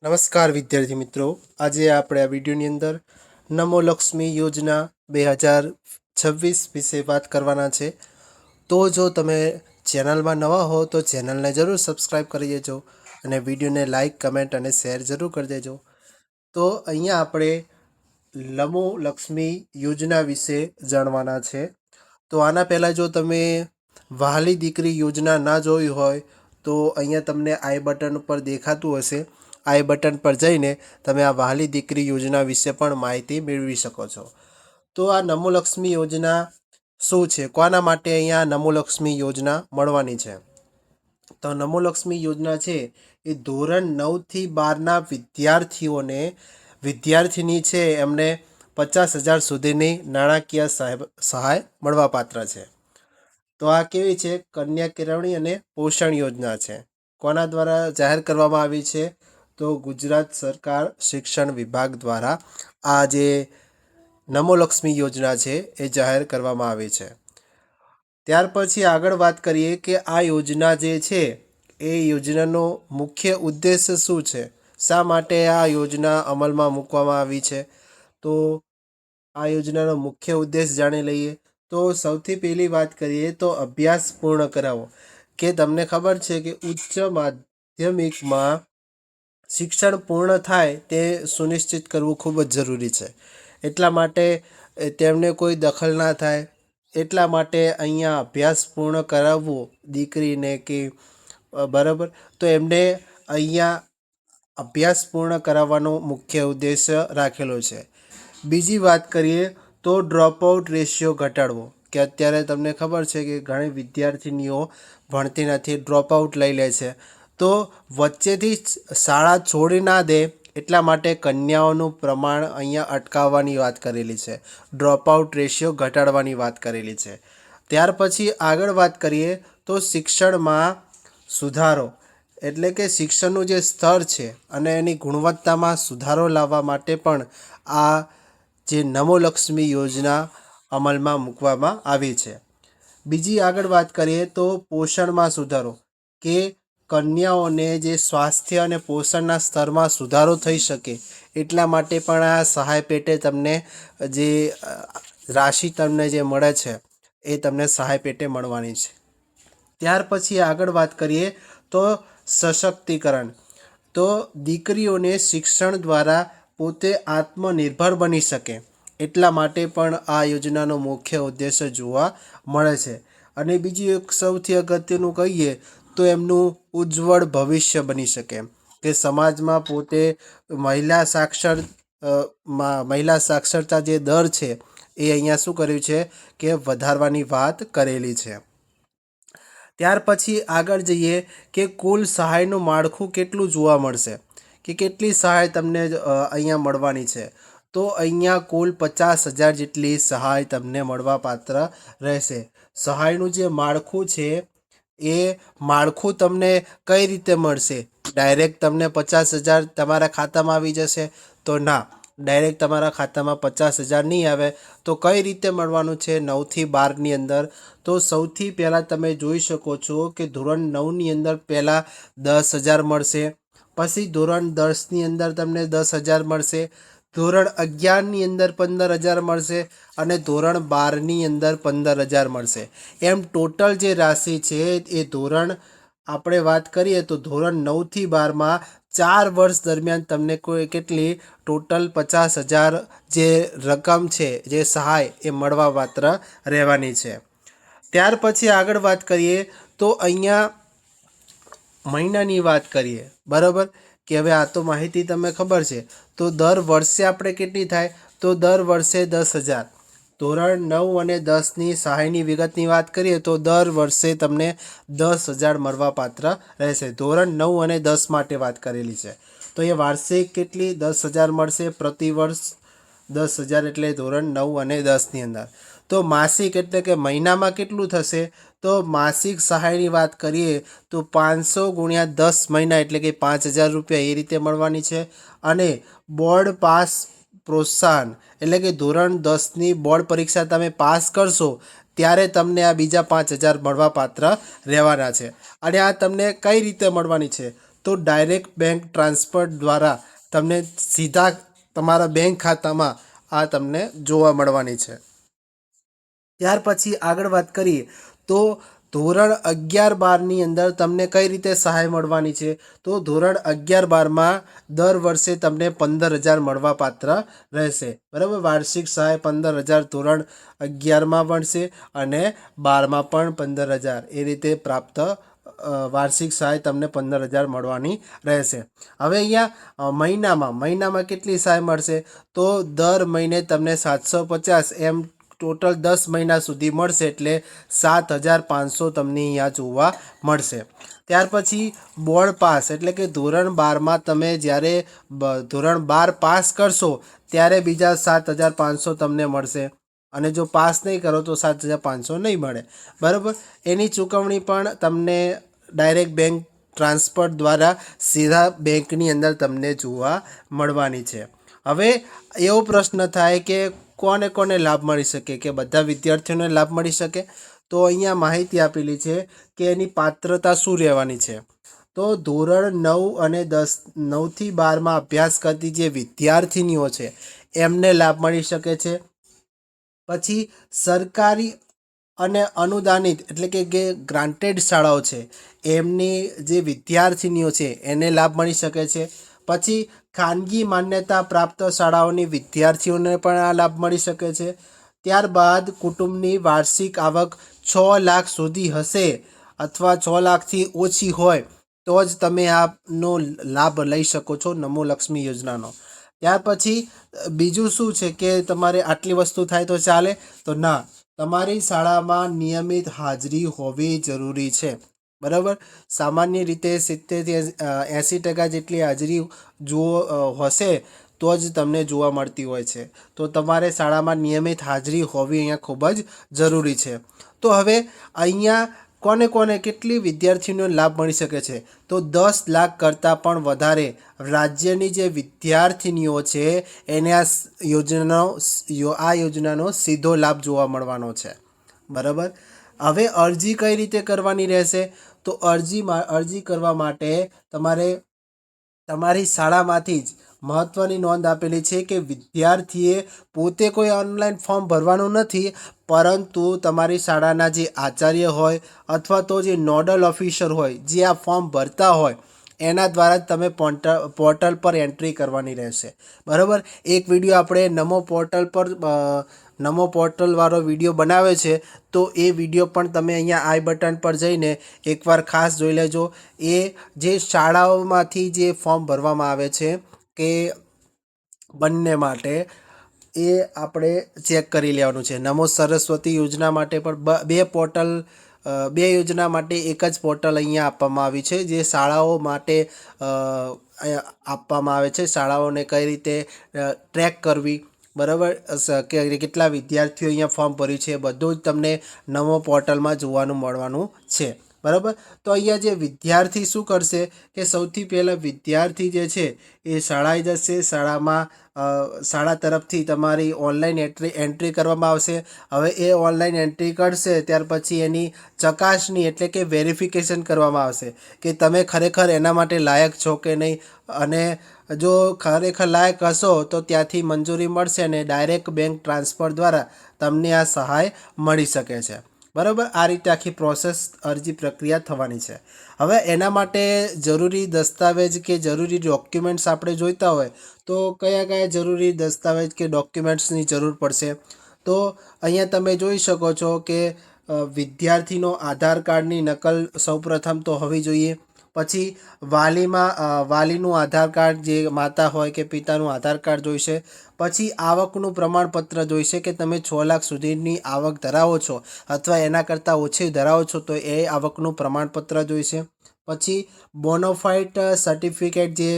નમસ્કાર વિદ્યાર્થી મિત્રો, આજે આપણે આ વિડીયોની અંદર નમો લક્ષ્મી યોજના 2026 વિશે વાત કરવાના છે. તો જો તમે ચેનલમાં નવા હો તો ચેનલને જરૂર સબસ્ક્રાઈબ કરી દેજો અને વિડીયોને લાઇક, કમેન્ટ અને શેર જરૂર કરી દેજો. તો અહીંયા આપણે નમો લક્ષ્મી યોજના વિશે જાણવાના છે. તો આના પહેલાં જો તમે વહાલી દીકરી યોજના ના જોઈ હોય તો અહીંયા તમને આઈ બટન ઉપર દેખાતું હશે. આઈ બટન પર જઈને તમે આ વહાલી દીકરી યોજના વિશે પણ માહિતી મેળવી શકો છો. તો આ નમો લક્ષ્મી યોજના શું છે, કોના માટે અહીંયા નમો લક્ષ્મી યોજના મળવાની છે? તો નમો લક્ષ્મી યોજના છે એ ધોરણ 9થી 12ના વિદ્યાર્થીની છે એમને 50,000 સુધીની નાણાકીય સહાય મળવાપાત્ર છે. તો આ કેવી છે? કન્યા કેળવણી અને પોષણ યોજના છે. કોના દ્વારા જાહેર કરવામાં આવી છે? તો ગુજરાત સરકાર શિક્ષણ વિભાગ દ્વારા આ જે નમો લક્ષ્મી યોજના છે એ જાહેર કરવામાં આવી છે. ત્યાર પછી આગળ વાત કરીએ કે આ યોજના જે છે એ યોજનાનો મુખ્ય ઉદ્દેશ શું છે? શા માટે આ યોજના અમલમાં મૂકવામાં આવી છે? તો આ યોજનાનો મુખ્ય ઉદ્દેશ જાણી લઈએ. તો સૌથી પહેલી વાત કરીએ તો અભ્યાસ પૂર્ણ કરાવો. કે તમને ખબર છે કે ઉચ્ચ માધ્યમિકમાં શિક્ષણ પૂર્ણ થાય તે સુનિશ્ચિત કરવું ખૂબ જ જરૂરી છે. એટલા માટે તેમને કોઈ દખલ ના થાય એટલા માટે અહીંયા અભ્યાસ પૂર્ણ કરાવવો દીકરીને કે બરાબર, તો એમને અહીંયા અભ્યાસ પૂર્ણ કરાવવાનો મુખ્ય ઉદ્દેશ્ય રાખેલો છે. બીજી વાત કરીએ તો ડ્રોપઆઉટ રેશિયો ઘટાડવો. કે અત્યારે તમને ખબર છે કે ઘણી વિદ્યાર્થીનીઓ ભણતી નથી, ડ્રોપઆઉટ લઈ લે છે. તો વચ્ચેથી શાળા છોડી ના દે એટલા માટે કન્યાઓનું પ્રમાણ અહીંયા અટકાવવાની વાત કરેલી છે. ડ્રોપઆઉટ રેશિયો ઘટાડવાની વાત કરેલી છે. ત્યાર પછી આગળ વાત કરીએ તો શિક્ષણમાં સુધારો, એટલે કે શિક્ષણનું જે સ્તર છે અને એની ગુણવત્તામાં સુધારો લાવવા માટે પણ આ જે નમો લક્ષ્મી યોજના અમલમાં મૂકવામાં આવી છે. બીજી આગળ વાત કરીએ તો પોષણમાં સુધારો, કે કન્યાઓને જે સ્વાસ્થ્ય અને પોષણના સ્તરમાં સુધારો થઈ શકે એટલા માટે પણ આ સહાય પેટે તમને જે રાશિ તમને જે મળે છે એ તમને સહાય પેટે મળવાની છે. ત્યાર પછી આગળ વાત કરીએ તો સશક્તિકરણ. તો દીકરીઓને શિક્ષણ દ્વારા પોતે આત્મનિર્ભર બની શકે એટલા માટે પણ આ યોજનાનો મુખ્ય ઉદ્દેશ્ય જોવા મળે છે. અને બીજું એક સૌથી અગત્યનું કહીએ તો એમનું ઉજ્જવળ ભવિષ્ય બની શકે, કે સમાજમાં પોતે મહિલા સાક્ષરતા જે દર છે એ અહીંયા શું કર્યું છે કે વધારવાની વાત કરેલી છે. ત્યાર પછી આગળ જઈએ કે કુલ સહાયનું માળખું કેટલું જોવા મળશે, કે કેટલી સહાય તમને અહીંયા મળવાની છે? તો અહીંયા કુલ 50,000 જેટલી સહાય તમને મળવાપાત્ર રહેશે. સહાયનું જે માળખું છે એ માળખું તમને કઈ રીતે મળશે? ડાયરેક્ટ તમને 50,000 તમારા ખાતામાં આવી જશે? તો ના, ડાયરેક્ટ તમારા ખાતામાં 50,000 નહીં આવે. તો કઈ રીતે મળવાનું છે 9થી 12ની અંદર? તો સૌથી પહેલાં તમે જોઈ શકો છો કે ધોરણ 9ની અંદર પહેલાં 10,000 મળશે, પછી ધોરણ 10ની અંદર તમને 10,000 મળશે, ધોરણ 11ની અંદર 15,000 મળશે અને ધોરણ 12ની અંદર 15,000 મળશે. એમ ટોટલ જે રાશિ છે એ આપણે વાત કરીએ તો ધોરણ 9થી 12માં 4 વર્ષ દરમિયાન તમને કેટલી ટોટલ 50,000 જે રકમ છે, જે સહાય એ મળવાપાત્ર રહેવાની છે. ત્યાર પછી આગળ વાત કરીએ તો અહીંયા મહિનાની વાત કરીએ, બરાબર, કે હવે આ તો માહિતી તમને ખબર છે. તો દર વર્ષે આપણે કેટલી થાય? તો દર વર્ષે 10,000. ધોરણ 9 અને 10ની સહાયની વિગતની વાત કરીએ તો દર વર્ષે તમને 10,000 મળવાપાત્ર રહેશે. ધોરણ 9 અને 10 માટે વાત કરેલી છે. તો એ વાર્ષિક કેટલી 10,000 મળશે? પ્રતિ વર્ષ 10,000 એટલે ધોરણ 9 અને 10ની અંદર. તો માસિક એટલે કે મહિનામાં કેટલું થશે? તો માસિક સહાયની વાત કરીએ તો 500 × 10 મહિના એટલે કે 5,000 રૂપિયા એ રીતે મળવાની છે. અને બોર્ડ પાસ પ્રોત્સાહન એટલે કે ધોરણ 10ની બોર્ડ પરીક્ષા તમે પાસ કરશો ત્યારે તમને આ બીજા 5,000 મળવાપાત્ર રહેવાના છે. અને આ તમને કઈ રીતે મળવાની છે? તો ડાયરેક્ટ બેંક ટ્રાન્સફર દ્વારા તમને સીધા તમારા બેંક ખાતામાં આ તમને જોવા મળવાની છે. ત્યાર પછી આગળ વાત કરીએ તો ધોરણ 11-12ની અંદર તમને કઈ રીતે સહાય મળવાની છે. તો ધોરણ 11-12માં દર વર્ષે તમને 15,000 મળવા પાત્ર રહેશે. બરાબર, વાર્ષિક સહાય 15,000 ધોરણ 11માં મળશે અને 12માં પણ 15,000 એ રીતે પ્રાપ્ત વાર્ષિક સહાય તમને 15,000 મળવાની રહેશે. હવે અહીંયા મહિનામાં કેટલી સહાય મળશે. તો દર મહિને તમને 750 એમ ટોટલ 10 મહિના સુધી મળશે, એટલે 7,500 તમને અહીંયા જોવા મળશે. ત્યાર પછી બોર્ડ પાસ એટલે કે ધોરણ 12માં તમે જ્યારે ધોરણ 12 પાસ કરશો ત્યારે બીજા 7,500 તમને મળશે અને જો પાસ નહીં કરો તો 7,500 નહીં મળે. બરાબર, એની ચૂકવણી પણ તમને ડાયરેક્ટ બેંક ટ્રાન્સફર દ્વારા સીધા બેંકની અંદર તમને જોવા મળવાની છે. હવે એવો પ્રશ્ન થાય કે કોને લાભ મળી શકે, કે બધા વિદ્યાર્થીઓને લાભ મળી શકે. તો અહીંયા માહિતી આપેલી છે કે એની પાત્રતા શું રહેવાની છે. તો ધોરણ 9 અને 9થી 12માં અભ્યાસ કરતી જે વિદ્યાર્થીનીઓ છે એમને લાભ મળી શકે છે. પછી સરકારી અને અનુદાનિત એટલે કે ગ્રાન્ટેડ શાળાઓ છે એમની જે વિદ્યાર્થીનીઓ છે એને લાભ મળી શકે છે. પછી ખાનગી માન્યતા પ્રાપ્ત શાળાઓની વિદ્યાર્થીઓને પણ આ લાભ મળી શકે છે. ત્યારબાદ કુટુંબની વાર્ષિક આવક 6 લાખ સુધી હશે અથવા 6 લાખથી ઓછી હોય તો જ તમે આનો લાભ લઈ શકો છો નમો લક્ષ્મી યોજનાનો. ત્યાર પછી બીજું શું છે કે તમારે આટલી વસ્તુ થાય તો ચાલે, તો ના, તમારી શાળામાં નિયમિત હાજરી હોવી જરૂરી છે. બરાબર, સામાન્ય રીતે 70થી 80% જેટલી હાજરી હશે તો જ તમને જોવા મળતી હોય છે. તો તમારે શાળામાં નિયમિત હાજરી હોવી અહીંયા ખૂબ જ જરૂરી છે. તો હવે અહીંયા કોને કેટલી વિદ્યાર્થીઓને લાભ મળી શકે છે. તો 10 લાખ કરતાં પણ વધારે રાજ્યની જે વિદ્યાર્થીનીઓ છે એને આ યોજનાનો સીધો લાભ જોવા મળવાનો છે. બરાબર, હવે અરજી કઈ રીતે કરવાની રહેશે. તો અરજી કરવા માટે તમારે તમારી શાળામાંથી જ મહત્ત્વની નોંધ આપેલી છે કે વિદ્યાર્થીએ પોતે કોઈ ઓનલાઈન ફોર્મ ભરવાનું નથી, પરંતુ તમારી શાળાના જે આચાર્ય હોય અથવા તો જે નોડલ ઓફિસર હોય જે આ ફોર્મ ભરતા હોય એના દ્વારા જ તમે પોર્ટલ પર એન્ટ્રી કરવાની રહેશે. બરાબર, એક વિડીયો આપણે નમો પોર્ટલવાળો વિડીયો બનાવે છે, તો એ વિડીયો પણ તમે અહીંયા આઈ બટન પર જઈને એકવાર ખાસ જોઈ લેજો. એ જે શાળાઓમાંથી જે ફોર્મ ભરવામાં આવે છે કે બંને માટે એ આપણે ચેક કરી લેવાનું છે. નમો સરસ્વતી યોજના માટે પણ બે યોજના માટે એક જ પોર્ટલ અહીંયા આપવામાં આવી છે જે શાળાઓ માટે આપવામાં આવે છે. શાળાઓને કઈ રીતે ટ્રેક કરવી, બરાબર, કે કેટલા વિદ્યાર્થીઓ અહીંયા ફોર્મ ભર્યું છે બધું જ તમને નમો પોર્ટલમાં જોવાનું મળવાનું છે. બરાબર, તો અહીંયા જે વિદ્યાર્થી શું કરશે કે સૌથી પહેલાં વિદ્યાર્થી જે છે એ શાળાએ જશે. શાળા તરફથી તમારી ઓનલાઈન એન્ટ્રી કરવામાં આવશે. હવે એ ઓનલાઈન એન્ટ્રી કરશે ત્યાર પછી એની ચકાસણી એટલે કે વેરિફિકેશન કરવામાં આવશે કે તમે ખરેખર એના માટે લાયક છો કે નહીં, અને જો ખરેખર લાયક હશો તો ત્યાંથી મંજૂરી મળશે અને ડાયરેક્ટ બેંક ટ્રાન્સફર દ્વારા તમને આ સહાય મળી શકે છે. બરાબર, આ રીતે આખી પ્રોસેસ અરજી પ્રક્રિયા થવાની છે. હવે એના માટે જરૂરી દસ્તાવેજ કે જરૂરી ડોક્યુમેન્ટ્સ આપણે જોઈતા હોય તો કયા જરૂરી દસ્તાવેજ કે ડોક્યુમેન્ટ્સની જરૂર પડશે. તો અહીંયા તમે જોઈ શકો છો કે વિદ્યાર્થીનો આધાર કાર્ડની નકલ સૌપ્રથમ તો હોવી જોઈએ. પછી વાલીનું આધાર કાર્ડ, જે માતા હોય કે પિતાનું આધાર કાર્ડ જોઈશે. પછી આવકનું પ્રમાણપત્ર જોઈશે કે તમે 6 લાખ સુધીની આવક ધરાવો છો અથવા એના કરતાં ઓછી ધરાવો છો તો એ આવકનું પ્રમાણપત્ર જોઈશે. પછી બોનોફાઇડ સર્ટિફિકેટ જે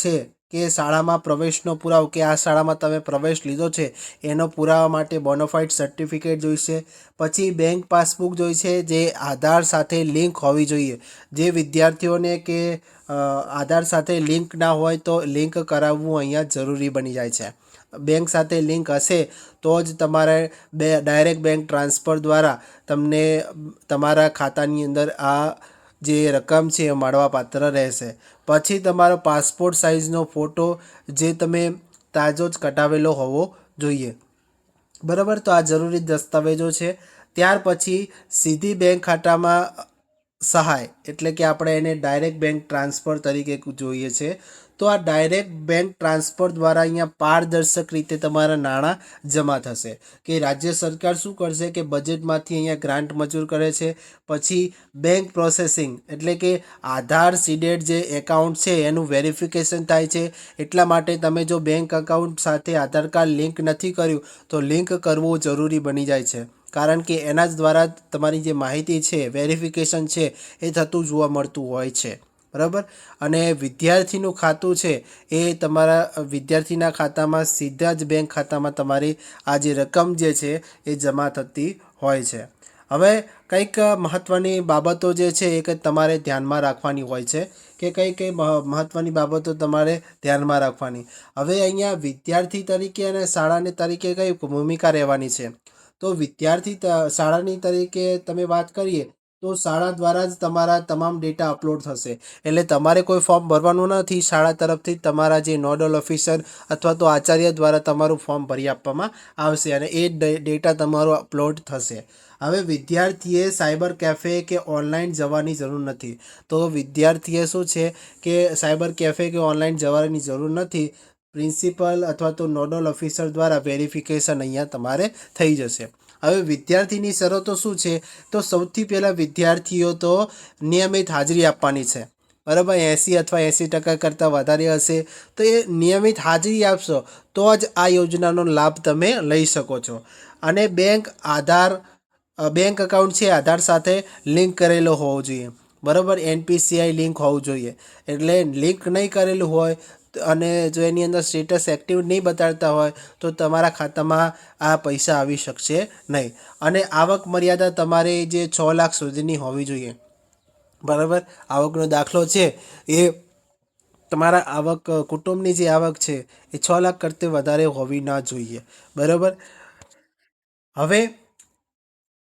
છે કે શાળામાં પ્રવેશનો પુરાવો કે આ શાળામાં તમે પ્રવેશ લીધો છે એનો પુરાવા માટે બોનોફાઇડ સર્ટિફિકેટ જોઈશે. પછી બેંક પાસબુક જોઈશે જે આધાર સાથે લિંક હોવી જોઈએ. જે વિદ્યાર્થીઓને કે આધાર સાથે લિંક ના હોય તો લિંક કરાવવું અહીંયા જરૂરી બની જાય છે. બેંક સાથે લિંક હશે તો જ તમારે ડાયરેક્ટ બેંક ટ્રાન્સફર દ્વારા તમને તમારા ખાતાની અંદર આ જે રકમ છે એ મળવાપાત્ર રહેશે. પછી તમારો પાસપોર્ટ સાઇઝનો ફોટો જે તમે તાજો જ કઢાવેલો હોવો જોઈએ. બરાબર, તો આ જરૂરી દસ્તાવેજો છે. ત્યાર પછી સીધી બેંક ખાતામાં સહાય એટલે કે આપણે એને ડાયરેક્ટ બેંક ટ્રાન્સફર તરીકે જોઈએ છે. તો આ ડાયરેક્ટ બેંક ટ્રાન્સફર દ્વારા અહીંયા પારદર્શક રીતે તમારા નાણાં જમા થશે. કે રાજ્ય સરકાર શું કરશે કે બજેટમાંથી અહીંયા ગ્રાન્ટ મંજૂર કરે છે. પછી બેંક પ્રોસેસિંગ એટલે કે આધાર સીડેડ જે એકાઉન્ટ છે એનું વેરિફિકેશન થાય છે. એટલા માટે તમે જો બેંક એકાઉન્ટ સાથે આધાર કાર્ડ લિંક નથી કર્યું તો લિંક કરવું જરૂરી બની જાય છે. કારણ કે એના જ દ્વારા તમારી જે માહિતી છે વેરિફિકેશન છે એ થતું જોવા મળતું હોય છે. બરાબર, અને વિદ્યાર્થીનું ખાતું છે એ તમારા વિદ્યાર્થીના ખાતામાં સીધા જ બેંક ખાતામાં તમારી આ જે રકમ જે છે એ જમા થતી હોય છે. હવે કંઈક મહત્ત્વની બાબતો જે છે એ તમારે ધ્યાનમાં રાખવાની હોય છે કે કઈ કઈ મહત્ત્વની બાબતો તમારે ધ્યાનમાં રાખવાની. હવે અહીંયા વિદ્યાર્થી તરીકે અને શાળાની તરીકે કઈ ભૂમિકા રહેવાની છે. તો વિદ્યાર્થી શાળાની તરીકે તમે વાત કરીએ તો શાળા દ્વારા જ તમારા તમામ ડેટા અપલોડ થશે. એટલે તમારે કોઈ ફોર્મ ભરવાનું નથી. શાળા તરફથી તમારા જે નોડલ ઓફિસર અથવા તો આચાર્ય દ્વારા તમારું ફોર્મ ભરી આપવામાં આવશે અને એ ડેટા તમારો અપલોડ થશે. હવે વિદ્યાર્થીએ સાયબર કેફે કે ઓનલાઈન જવાની જરૂર નથી. તો વિદ્યાર્થીએ શું છે કે સાયબર કેફે કે ઓનલાઈન જવાની જરૂર નથી. પ્રિન્સિપલ અથવા તો નોડલ ઓફિસર દ્વારા વેરિફિકેશન અહીંયા તમારે થઈ જશે. હવે વિદ્યાર્થીની શરતો શું છે તો સૌથી પહેલાં વિદ્યાર્થીઓ તો નિયમિત હાજરી આપવાની છે. બરાબર, 80 અથવા 80% કરતાં વધારે હશે તો એ નિયમિત હાજરી આપશો તો જ આ યોજનાનો લાભ તમે લઈ શકો છો. અને બેંક એકાઉન્ટ છે આધાર સાથે લિંક કરેલો હોવો જોઈએ. બરાબર, NPCI લિંક હોવું જોઈએ. એટલે લિંક નહીં કરેલું હોય અને જો એની અંદર સ્ટેટસ એક્ટિવ નહીં બતાડતા હોય તો તમારા ખાતામાં આ પૈસા આવી શકશે નહીં. અને આવક મર્યાદા તમારે જે 6 લાખ સુધીની હોવી જોઈએ. બરાબર, આવકનો દાખલો છે એ તમારા કુટુંબની જે આવક છે એ 6 લાખ કરતાં વધારે હોવી ના જોઈએ. બરાબર, હવે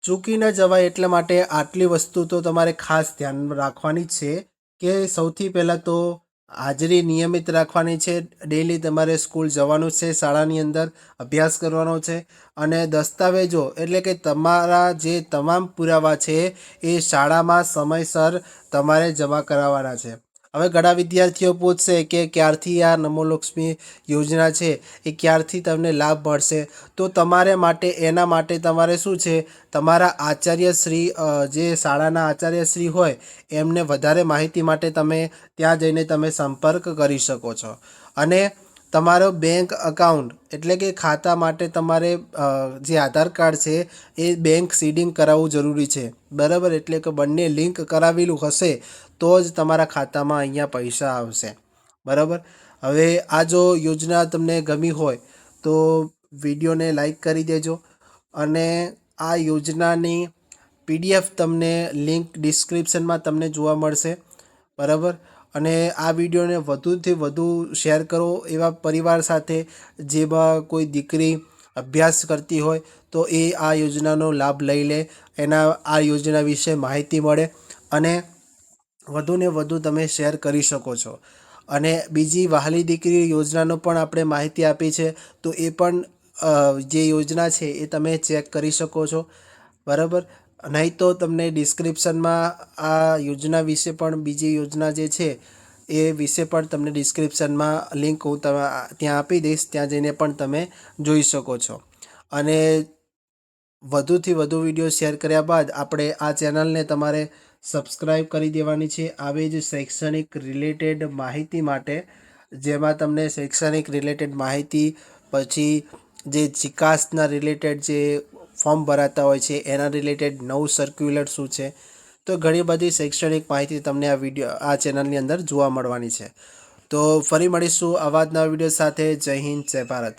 ચૂકી ન જવાય એટલા માટે આટલી વસ્તુ તો તમારે ખાસ ધ્યાન રાખવાની છે કે સૌથી પહેલાં તો હાજરી નિયમિત રાખવાની છે. ડેઈલી તમારે સ્કૂલ જવાનું છે, શાળાની અંદર અભ્યાસ કરવાનો છે. અને દસ્તાવેજો એટલે કે તમારા જે તમામ પુરાવા છે એ શાળામાં સમયસર તમારે જમા કરાવવાના છે. હવે ઘણા વિદ્યાર્થીઓ પૂછશે કે ક્યારથી આ નમો લક્ષ્મી યોજના છે એ ક્યારથી તમને લાભ મળશે. તો એના માટે તમારે શું છે તમારા આચાર્યશ્રી જે શાળાના આચાર્યશ્રી હોય એમને વધારે માહિતી માટે તમે ત્યાં જઈને તમે સંપર્ક કરી શકો છો. અને તમારો બેંક એકાઉન્ટ એટલે કે ખાતા માટે તમારે જે આધાર કાર્ડ છે એ બેંક સીડિંગ કરાવવું જરૂરી છે. બરાબર, એટલે કે બંને લિંક કરાવેલું હશે તો જ તમારા ખાતામાં અહીંયા પૈસા આવશે. બરાબર, હવે આ જો યોજના તમને ગમી હોય તો વિડીયોને લાઈક કરી દેજો. અને આ યોજનાની PDF તમને લિંક ડિસ્ક્રિપ્શનમાં તમને જોવા મળશે. બરાબર, અને આ વિડીયોને વધુથી વધુ શેર કરો એવા પરિવાર સાથે જેમાં કોઈ દીકરી અભ્યાસ કરતી હોય તો એ આ યોજનાનો લાભ લઈ લે, આ યોજના વિશે માહિતી મળે અને વધુને વધુ તમે શેર કરી શકો છો. અને બીજી વહાલી દીકરી યોજનાનો પણ આપણે માહિતી આપી છે તો એ પણ જે યોજના છે એ તમે ચેક કરી શકો છો. બરાબર, નહીં તો તમને ડિસ્ક્રિપ્શનમાં આ યોજના વિશે પણ બીજી યોજના જે છે એ વિશે પણ તમને ડિસ્ક્રિપ્શનમાં લિંક હું ત્યાં આપી દઈશ. ત્યાં જઈને પણ તમે જોઈ શકો છો. અને વધુથી વધુ વિડીયો શેર કર્યા બાદ આપણે આ ચેનલને તમારે સબસ્ક્રાઈબ કરી દેવાની છે. આવી જ શૈક્ષણિક રિલેટેડ માહિતી માટે, જેમાં તમને શૈક્ષણિક રિલેટેડ માહિતી, પછી જે ચિકાસના રિલેટેડ જે ફોર્મ ભરાતા હોય છે એના રિલેટેડ નવું સર્ક્યુલર શું છે, તો ઘણી બધી શૈક્ષણિક માહિતી તમને આ ચેનલની અંદર જોવા મળવાની છે. તો ફરી મળીશું આવા જ નવા વિડીયો સાથે. જય હિન્દ, જય ભારત.